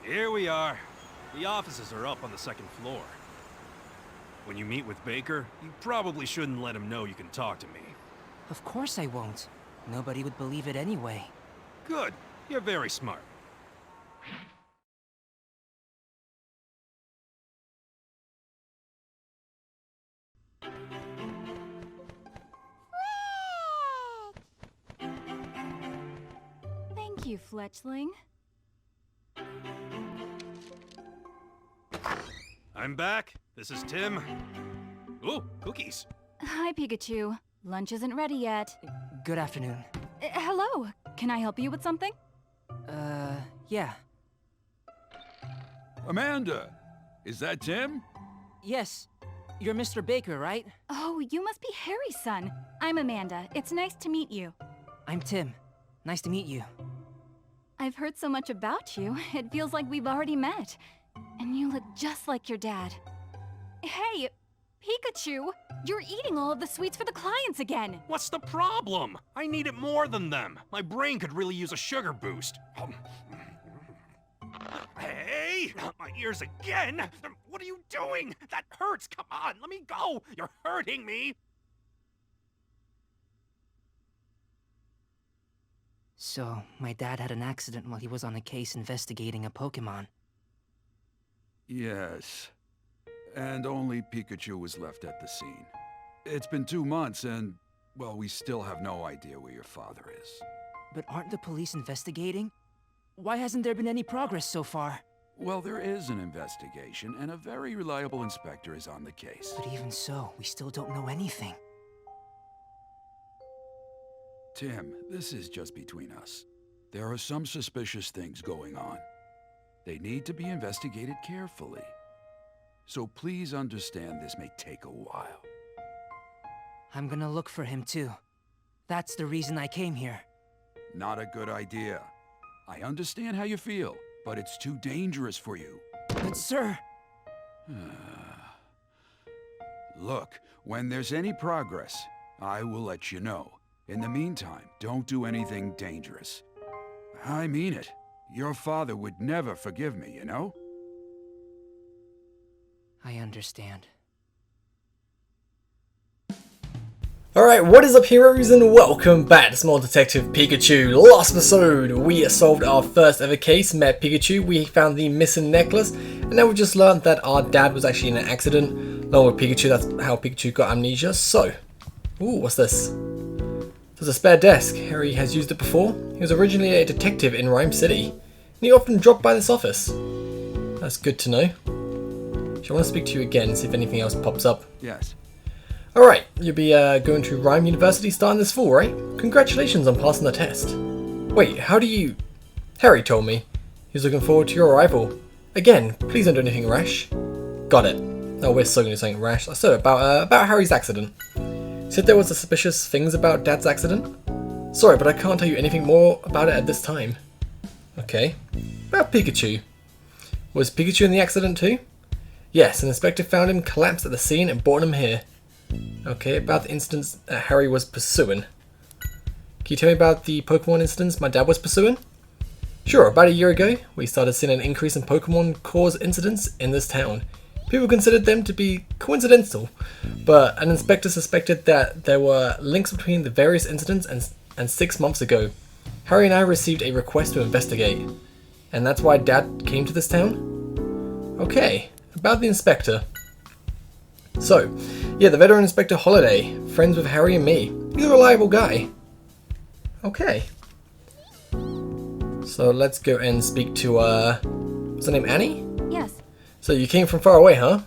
Here we are. The offices are up on the second floor. When you meet with Baker, you probably shouldn't let him know you can talk to me. Of course I won't. Nobody would believe it anyway. Good. You're very smart. Thank you, Fletchling. I'm back. This is Tim. Ooh, cookies. Hi, Pikachu. Lunch isn't ready yet. Good afternoon. Hello. Can I help you with something? Yeah. Amanda, is that Tim? Yes. You're Mr. Baker, right? Oh, you must be Harry's son. I'm Amanda. It's nice to meet you. I'm Tim. Nice to meet you. I've heard so much about you, it feels like we've already met. And you look just like your dad. Hey, Pikachu! You're eating all of the sweets for the clients again! What's the problem? I need it more than them. My brain could really use a sugar boost. Hey! Not my ears again! What are you doing? That hurts! Come on, let me go! You're hurting me! So, my dad had an accident while he was on a case investigating a Pokemon. Yes. And only Pikachu was left at the scene. It's been 2 months and, well, we still have no idea where your father is. But aren't the police investigating? Why hasn't there been any progress so far? Well, there is an investigation, and a very reliable inspector is on the case. But even so, we still don't know anything. Tim, this is just between us. There are some suspicious things going on. They need to be investigated carefully. So please understand this may take a while. I'm gonna look for him too. That's the reason I came here. Not a good idea. I understand how you feel, but it's too dangerous for you. But sir... Look, when there's any progress, I will let you know. In the meantime, don't do anything dangerous. I mean it. Your father would never forgive me, you know? I understand. Alright, what is up heroes and welcome back to Small Detective Pikachu. Last episode, we solved our first ever case, met Pikachu, we found the missing necklace, and now we just learned that our dad was actually in an accident, along with Pikachu. That's how Pikachu got amnesia. So, ooh, what's this? There's a spare desk. Harry has used it before. He was originally a detective in Rhyme City, and he often dropped by this office. That's good to know. I want to speak to you again, see if anything else pops up. Yes. Alright, you'll be going to Rhyme University starting this fall, right? Congratulations on passing the test. Wait, how do you... Harry told me. He's looking forward to your arrival. Again, please don't do anything rash. Got it. Oh, we're still going to do something rash. So, about Harry's accident. Said there was suspicious things about Dad's accident? Sorry, but I can't tell you anything more about it at this time. Okay. About Pikachu. Was Pikachu in the accident too? Yes, an inspector found him collapsed at the scene and brought him here. Okay, about the incidents that Harry was pursuing. Can you tell me about the Pokemon incidents my dad was pursuing? Sure, about a year ago, we started seeing an increase in Pokemon-caused incidents in this town. People considered them to be coincidental, but an inspector suspected that there were links between the various incidents, and 6 months ago, Harry and I received a request to investigate. And that's why Dad came to this town? Okay, about the inspector. So, yeah, the veteran Inspector Holiday, friends with Harry and me. He's a reliable guy. Okay. So let's go and speak to, what's her name, Annie? Yes. So you came from far away, huh?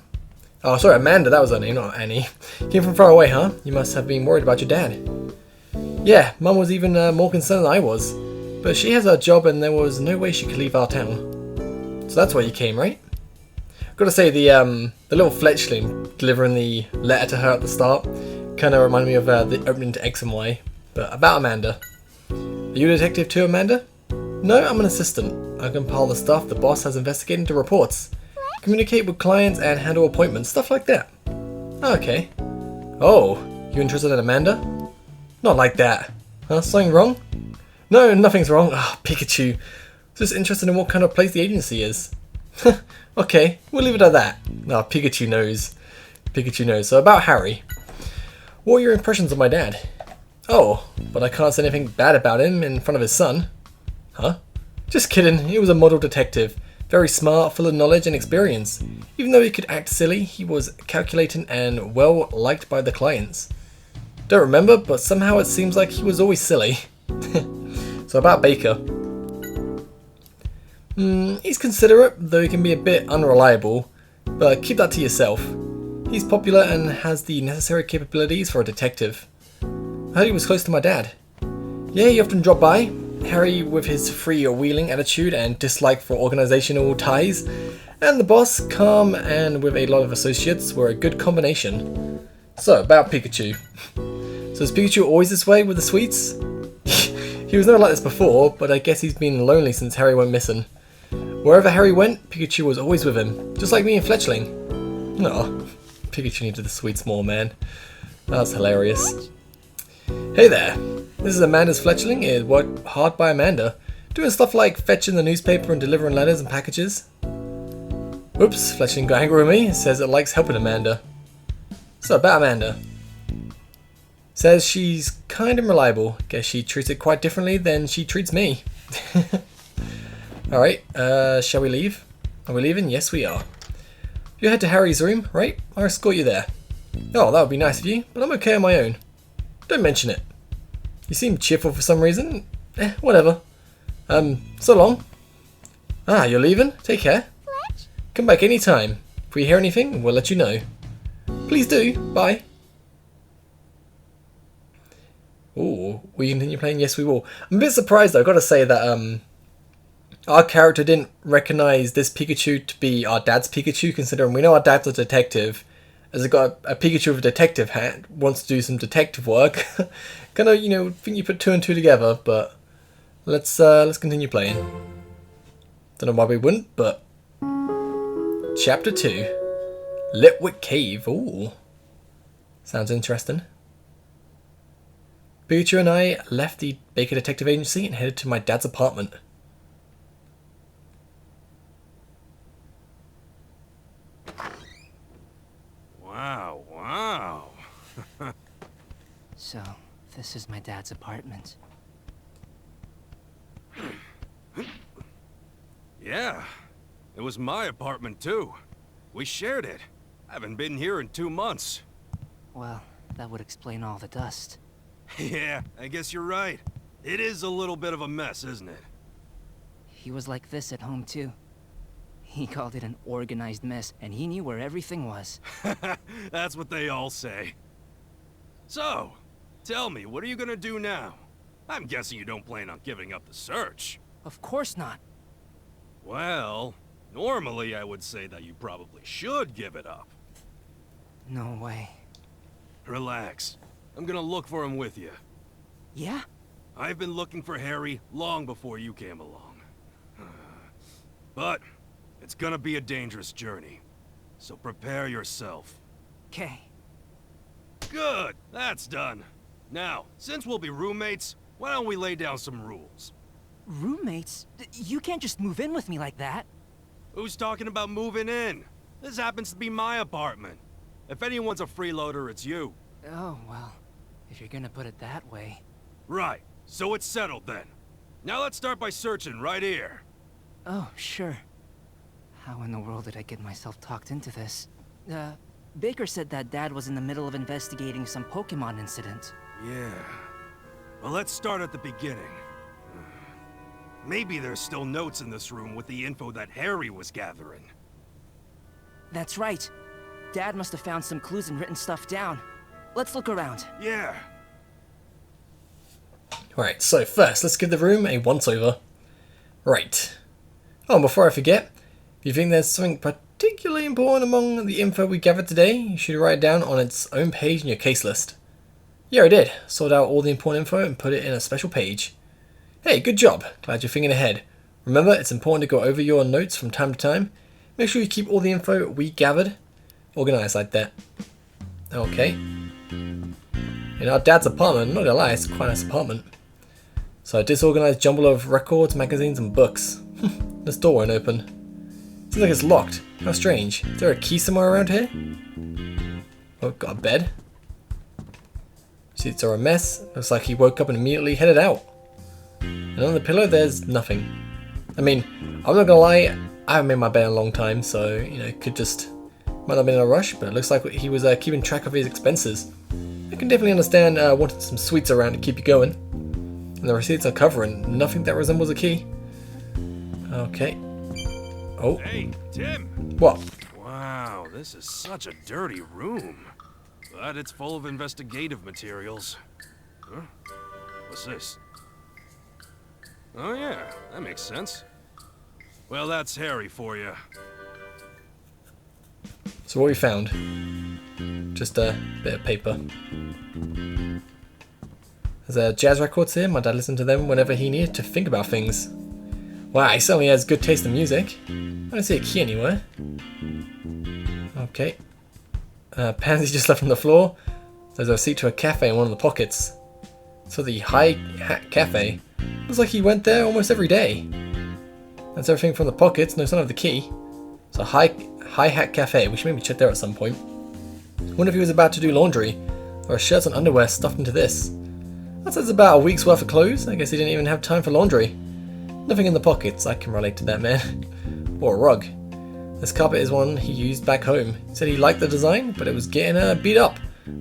Oh, sorry, Amanda, that was her name, not Annie. You came from far away, huh? You must have been worried about your dad. Yeah, Mum was even more concerned than I was. But she has her job and there was no way she could leave our town. So that's why you came, right? Gotta say, the little fletchling delivering the letter to her at the start kind of reminded me of the opening to X and Y. But about Amanda. Are you a detective too, Amanda? No, I'm an assistant. I compile the stuff the boss has investigated into reports. Communicate with clients and handle appointments, stuff like that. Okay. Oh, you interested in Amanda? Not like that. Huh? Something wrong? No, nothing's wrong. Ah, Pikachu. Just interested in what kind of place the agency is. Okay, we'll leave it at that. No, Pikachu knows. Pikachu knows. So about Harry. What are your impressions of my dad? Oh, but I can't say anything bad about him in front of his son. Huh? Just kidding, he was a model detective. Very smart, full of knowledge and experience. Even though he could act silly, he was calculating and well liked by the clients. Don't remember, but somehow it seems like he was always silly. So about Baker. He's considerate, though he can be a bit unreliable, but keep that to yourself. He's popular and has the necessary capabilities for a detective. I heard he was close to my dad. Yeah, he often dropped by. Harry with his freewheeling attitude and dislike for organizational ties, and the boss, calm and with a lot of associates, were a good combination. So, about Pikachu. So is Pikachu always this way with the sweets? He was never like this before, but I guess he's been lonely since Harry went missing. Wherever Harry went, Pikachu was always with him, just like me and Fletchling. Aw, Pikachu needed the sweets more, man. That's hilarious. Hey there, this is Amanda's Fletchling. It worked hard by Amanda, doing stuff like fetching the newspaper and delivering letters and packages. Oops, Fletchling got angry with me, says it likes helping Amanda. So about Amanda. Says she's kind and reliable. Guess she treats it quite differently than she treats me. Alright, shall we leave? Are we leaving? Yes, we are. You head to Harry's room, right? I'll escort you there. Oh, that would be nice of you, but I'm okay on my own. Don't mention it. You seem cheerful for some reason. Whatever. So long. Ah, you're leaving? Take care. Fletch? Come back any time. If we hear anything, we'll let you know. Please do. Bye. Ooh, will you continue playing? Yes, we will. I'm a bit surprised though. I've got to say that our character didn't recognise this Pikachu to be our dad's Pikachu, considering we know our dad's a detective. As I got a Pikachu with a detective hat, wants to do some detective work. Kind of, you know, think you put two and two together, but let's continue playing. Don't know why we wouldn't, but Chapter 2, Litwick Cave. Ooh, sounds interesting. Pikachu and I left the Baker Detective Agency and headed to my dad's apartment. Wow. So, this is my dad's apartment. Yeah, it was my apartment too. We shared it. I haven't been here in 2 months. Well, that would explain all the dust. Yeah, I guess you're right. It is a little bit of a mess, isn't it? He was like this at home too. He called it an organized mess, and he knew where everything was. That's what they all say. So, tell me, what are you gonna do now? I'm guessing you don't plan on giving up the search. Of course not. Well, normally I would say that you probably should give it up. No way. Relax. I'm gonna look for him with you. Yeah? I've been looking for Harry long before you came along. But it's gonna be a dangerous journey. So prepare yourself. 'Kay. Good! That's done. Now, since we'll be roommates, why don't we lay down some rules? Roommates? You can't just move in with me like that. Who's talking about moving in? This happens to be my apartment. If anyone's a freeloader, it's you. Oh, well, if you're gonna put it that way. Right. So it's settled then. Now let's start by searching right here. Oh, sure. How in the world did I get myself talked into this? Baker said that Dad was in the middle of investigating some Pokemon incident. Yeah. Well, let's start at the beginning. Maybe there's still notes in this room with the info that Harry was gathering. That's right. Dad must have found some clues and written stuff down. Let's look around. Yeah. Right, so first, let's give the room a once-over. Right. Oh, and before I forget, if you think there's something particularly important among the info we gathered today, you should write it down on its own page in your case list. Yeah, I did. Sort out all the important info and put it in a special page. Hey, good job. Glad you're thinking ahead. Remember, it's important to go over your notes from time to time. Make sure you keep all the info we gathered organized like that. Okay. In our dad's apartment, not gonna lie, it's quite a nice apartment. So a disorganized jumble of records, magazines and books. This door won't open. Seems like it's locked. How strange. Is there a key somewhere around here? Oh, got a bed. Seats are a mess. Looks like he woke up and immediately headed out. And on the pillow, there's nothing. I mean, I'm not gonna lie, I haven't made my bed in a long time, so, you know, might not have been in a rush, but it looks like he was keeping track of his expenses. I can definitely understand wanting some sweets around to keep you going. And the receipts are covering nothing that resembles a key. Okay. Oh. Hey, Tim! What? Wow, this is such a dirty room. But it's full of investigative materials. Huh? What's this? Oh yeah, that makes sense. Well, that's Harry for you. So what we found? Just a bit of paper. There's jazz records here. My dad listened to them whenever he needed to think about things. Wow, he certainly has good taste in music. I don't see a key anywhere. Okay. Pansy just left on the floor. There's a receipt to a cafe in one of the pockets. So the Hi Hat Cafe. Looks like he went there almost every day. That's everything from the pockets, no sign of the key. So Hi Hat Cafe, we should maybe check there at some point. Wonder if he was about to do laundry. Or shirts and underwear stuffed into this. That says about a week's worth of clothes. I guess he didn't even have time for laundry. Nothing in the pockets, I can relate to that, man. Or a rug. This carpet is one he used back home. He said he liked the design, but it was getting beat up.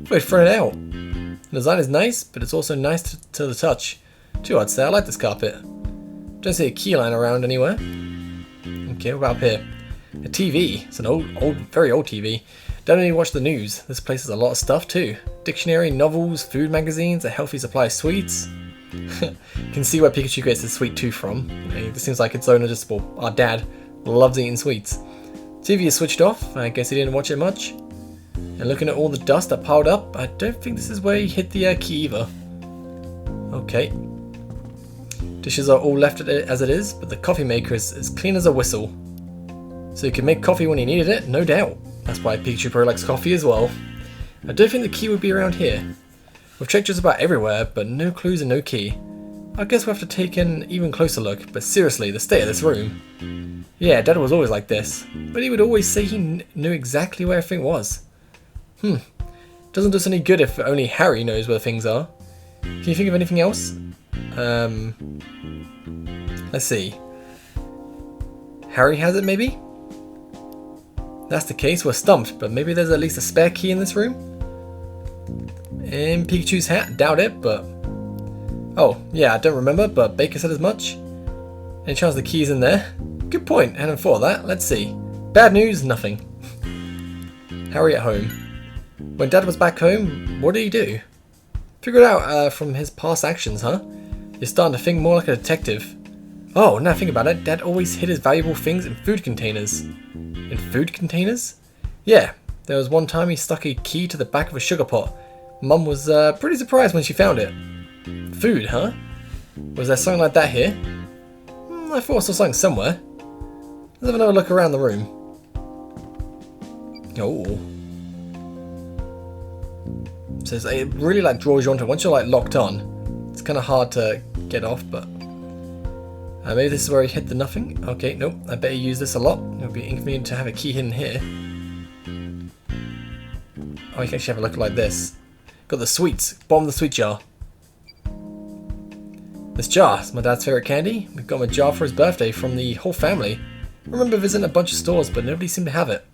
So he'd thrown it out. The design is nice, but it's also nice to the touch. Too, I'd say. I like this carpet. Don't see a key lying around anywhere. Okay, what about up here? A TV. It's an very old TV. Don't only watch the news. This place has a lot of stuff too. Dictionary, novels, food magazines, a healthy supply of sweets. Can see where Pikachu gets his sweet tooth from. It seems like its owner just, well, our dad, loves eating sweets. TV is switched off. I guess he didn't watch it much. And looking at all the dust that piled up, I don't think this is where he hid the key either. Okay. Dishes are all left as it is, but the coffee maker is as clean as a whistle. So he could make coffee when he needed it, no doubt. That's why Pikachu probably likes coffee as well. I don't think the key would be around here. We've checked just about everywhere, but no clues and no key. I guess we'll have to take an even closer look, but seriously, the state of this room. Yeah, Dad was always like this, but he would always say he knew exactly where everything was. Doesn't do us any good if only Harry knows where things are. Can you think of anything else? Let's see. Harry has it, maybe? That's the case, we're stumped, but maybe there's at least a spare key in this room? In Pikachu's hat? Doubt it, but... Oh, yeah, I don't remember, but Baker said as much. Any chance the key's in there? Good point, hadn't thought of that. Let's see. Bad news, nothing. Harry at home. When Dad was back home, what did he do? Figured out from his past actions, huh? You're starting to think more like a detective. Oh, now think about it, Dad always hid his valuable things in food containers. In food containers? Yeah, there was one time he stuck a key to the back of a sugar pot. Mum was pretty surprised when she found it. Food, huh? Was there something like that here? I thought I saw something somewhere. Let's have another look around the room. Oh. So it really like draws you onto it. Once you're like locked on, it's kind of hard to get off, but maybe this is where he hid the nothing. Okay, nope. I bet he used this a lot. It would be inconvenient to have a key hidden here. Oh, you can actually have a look like this. Got the sweets. Bottom of the sweet jar. This jar is my dad's favourite candy. We got him a jar for his birthday from the whole family. I remember visiting a bunch of stores, but nobody seemed to have it.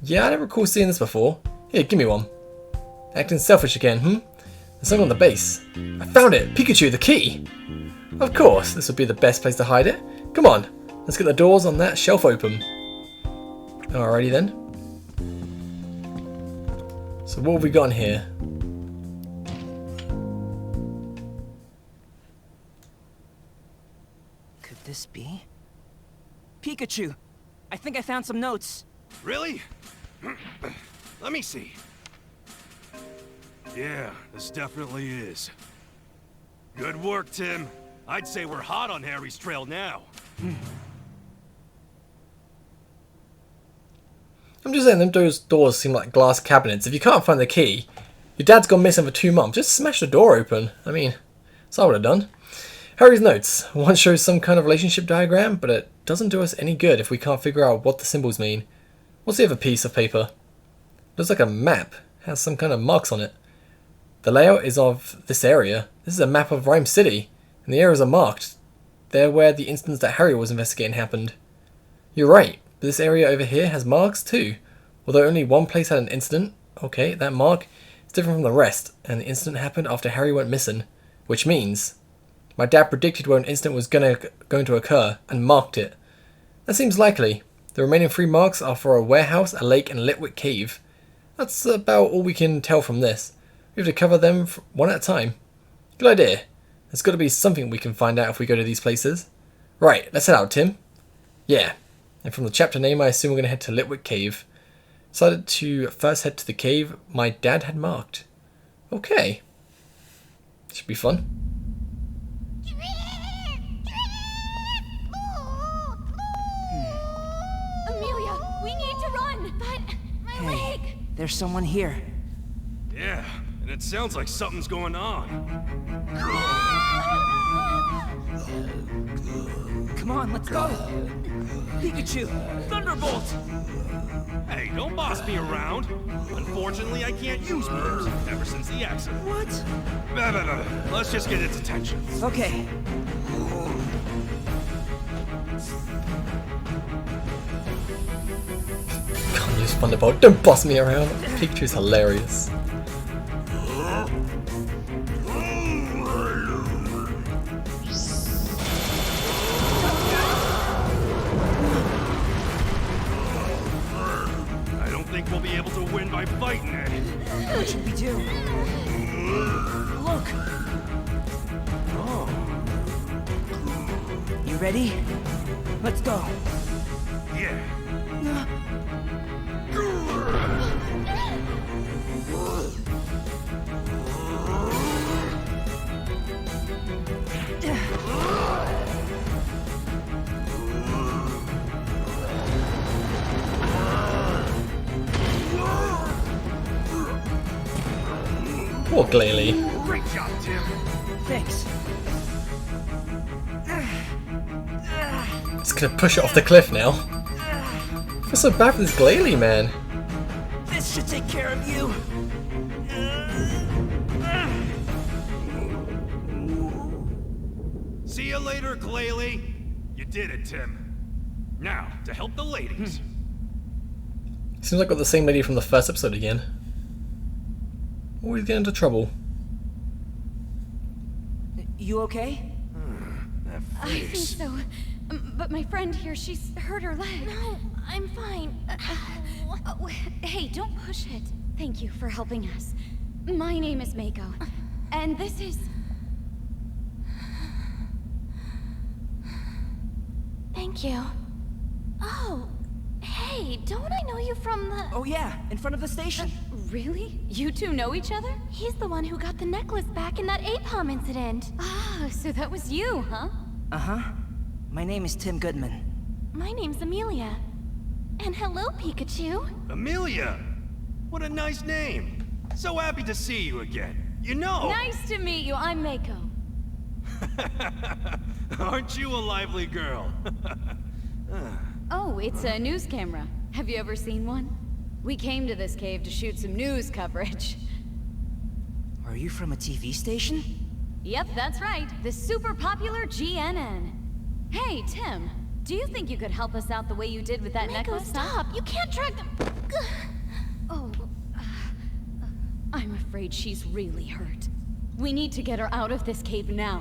Yeah, I don't recall seeing this before. Here, give me one. Acting selfish again, There's something on the base. I found it! Pikachu, the key! Of course, this would be the best place to hide it. Come on, let's get the doors on that shelf open. Alrighty then. So what have we got in here? Could this be? Pikachu! I think I found some notes. Really? Let me see. Yeah, this definitely is. Good work, Tim. I'd say we're hot on Harry's trail now. I'm just saying, them doors seem like glass cabinets. If you can't find the key, your dad's gone missing for 2 months. Just smash the door open. I mean, that's what I would have done. Harry's notes. One shows some kind of relationship diagram, but it doesn't do us any good if we can't figure out what the symbols mean. What's the other piece of paper? Looks like a map. Has some kind of marks on it. The layout is of this area. This is a map of Rhyme City, and the areas are marked. They're where the incidents that Harry was investigating happened. You're right, but this area over here has marks too. Although only one place had an incident, okay, that mark is different from the rest, and the incident happened after Harry went missing. Which means my dad predicted where an incident was going to occur and marked it. That seems likely. The remaining 3 marks are for a warehouse, a lake, and a Litwick Cave. That's about all we can tell from this. We have to cover them one at a time. Good idea. There's got to be something we can find out if we go to these places. Right, let's head out, Tim. Yeah, and from the chapter name I assume we're going to head to Litwick Cave. Decided to first head to the cave my dad had marked. Okay. Should be fun. Amelia, we need to run, but my leg. There's someone here. Yeah, and it sounds like something's going on. Come on, let's go. Pikachu, Thunderbolt. Hey, don't boss me around. Unfortunately, I can't use moves ever since the accident. What? Let's just get its attention. Okay. Can't use Thunderbolt. Don't boss me around. Pikachu's hilarious. I don't think we'll be able to win by fighting it. What should we do? Look. Oh, You ready? Let's go. yeah. Poor GLALIE. Great job, Tim. Thanks. Just gonna push it off the cliff now. I feel so bad for this GLALIE, man. This should take care of you. See you later, GLALIE. You did it, Tim. Now, to help the ladies. Seems like got the same lady from the first episode again. Always get into trouble. You okay? That I think face. so. But my friend here, she's hurt her leg. No, I'm fine. Hey, don't push it. Thank you for helping us. My name is Mako. And this is... Thank you. Oh, hey, don't I know you from the... Oh yeah, in front of the station. Really? You two know each other? He's the one who got the necklace back in that APOM incident. Ah, so that was you, huh? Uh-huh. My name is Tim Goodman. My name's Amelia. And hello, Pikachu. Amelia! What a nice name. So happy to see you again. You know... Nice to meet you. I'm Mako. Aren't you a lively girl? Oh, it's a news camera. Have you ever seen one? We came to this cave to shoot some news coverage. Are you from a TV station? Yep, that's right. The super popular GNN. Hey, Tim. Do you think you could help us out the way you did with that necklace? Stop! You can't track them. Oh, I'm afraid she's really hurt. We need to get her out of this cave now.